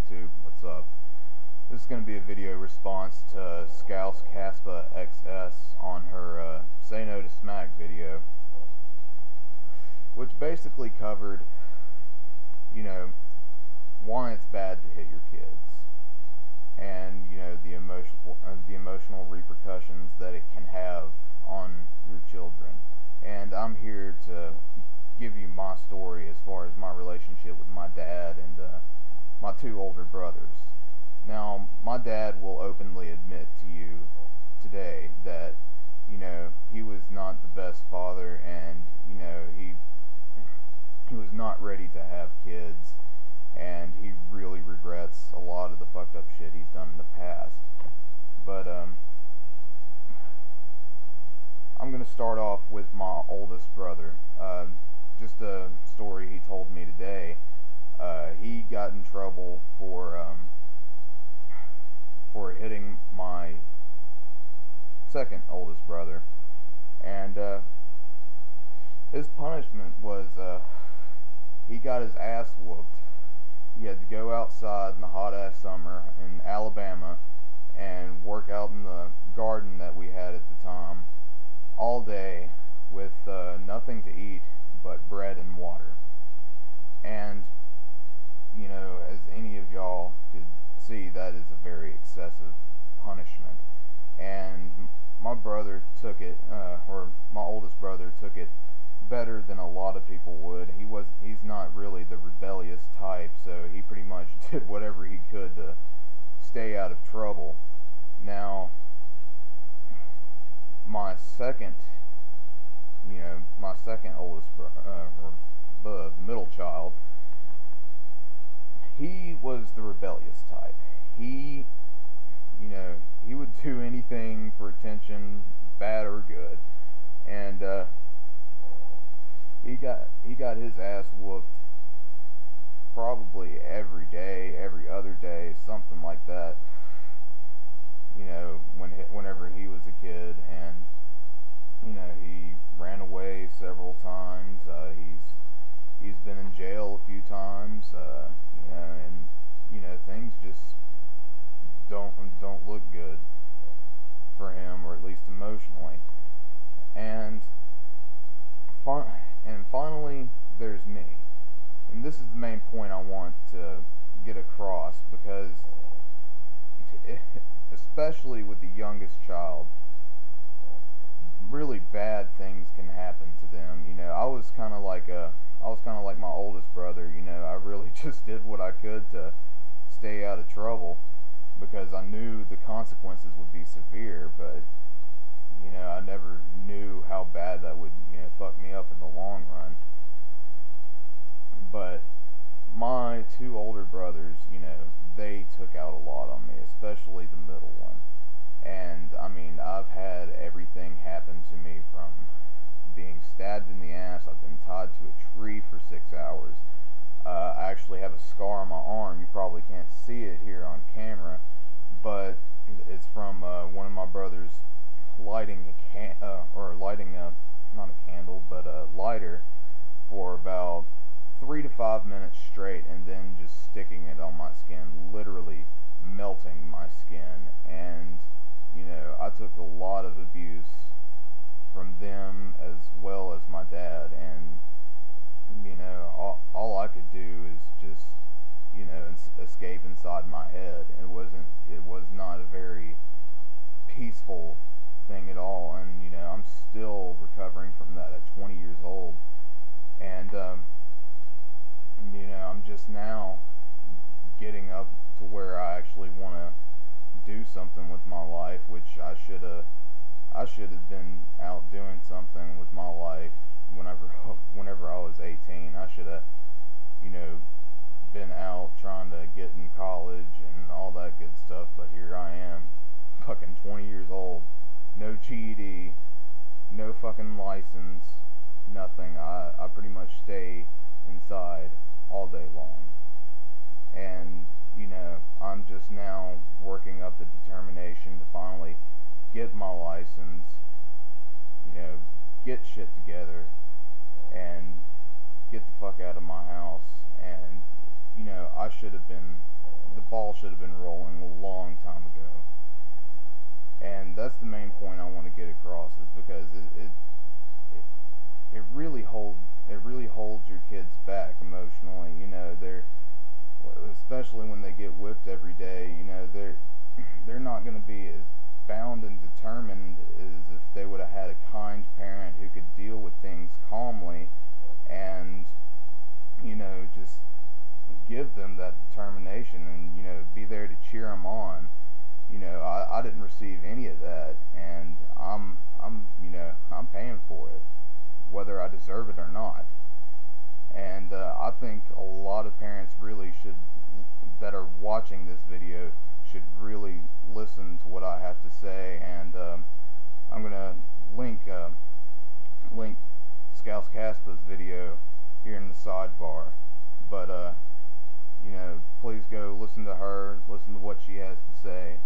YouTube, what's up? This is going to be a video response to Scouse Caspa XS on her Say No to Smack video, which basically covered, you know, why it's bad to hit your kids, and the emotional repercussions that it can have on your children. And I'm here to give you my story as far as my relationship with my dad and my two older brothers. Now, my dad will openly admit to you today that, he was not the best father, and, he was not ready to have kids, and he really regrets a lot of the fucked up shit he's done in the past. But, I'm going to start off with my oldest brother. Just a story he told me today. He got in trouble for hitting my second oldest brother, and his punishment was he got his ass whooped. He had to go outside in the hot ass summer in Alabama and work out in the garden that we had at the time all day with nothing to eat but bread and water. And as any of y'all could see, that is a very excessive punishment. And my brother took it, or my oldest brother took it better than a lot of people would. He's not really the rebellious type, so he pretty much did whatever he could to stay out of trouble. Now, my second oldest the middle child, he was the rebellious type. He would do anything for attention, bad or good, and he got his ass whooped probably every day, every other day, something like that. Whenever he was a kid, and he ran away several times. He's been in jail a few times. And things just don't look good for him, or at least emotionally. And finally, there's me, and this is the main point I want to get across, because especially with the youngest child, really bad things can happen to them. I was kind of like my oldest brother. I really just did what I could to stay out of trouble, because I knew the consequences would be severe, but I never knew how bad that would fuck me up in the long run. But my two older brothers, they took out a lot on me, especially the middle one. And I've had everything happen to me, from being stabbed in the ass. I've been tied to a tree for 6 hours. I actually have a scar on my arm. You probably can't see it here on camera, but it's from one of my brothers lighting not a candle, but a lighter for about 3 to 5 minutes straight, and then just sticking it on my skin, literally melting my skin. And I took a lot of abuse from them as well as my dad, and all I could do is just escape inside my head. It was not a very peaceful thing at all, and I'm still recovering from that at 20 years old. And I'm just now getting up to where I actually want to do something with my life, which I should have been out doing something with my life whenever I was 18. I should have been out trying to get in college and all that good stuff, but here I am, fucking 20 years old, no GED, no fucking license, nothing. I pretty much stay inside all day long. And I'm just now working up the determination to finally get my license, get shit together, and get the fuck out of my house. And I should have been the ball should have been rolling a long time ago. And that's the main point I want to get across, is because it, it really holds your kids back emotionally. You know, they're, especially when they get whipped every day. You know, they're not going to be as bound and determined as if they would have had a kind parent who could deal with things calmly, and you know, just give them that determination, and you know, be there to cheer them on. You know, I didn't receive any of that, and you know, I'm paying for it, whether I deserve it or not. And I think a lot of parents really should, that are watching this video, should really listen to what I have to say. And I'm gonna link Scouse Caspa's video here in the sidebar. But you know, please go listen to her, listen to what she has to say,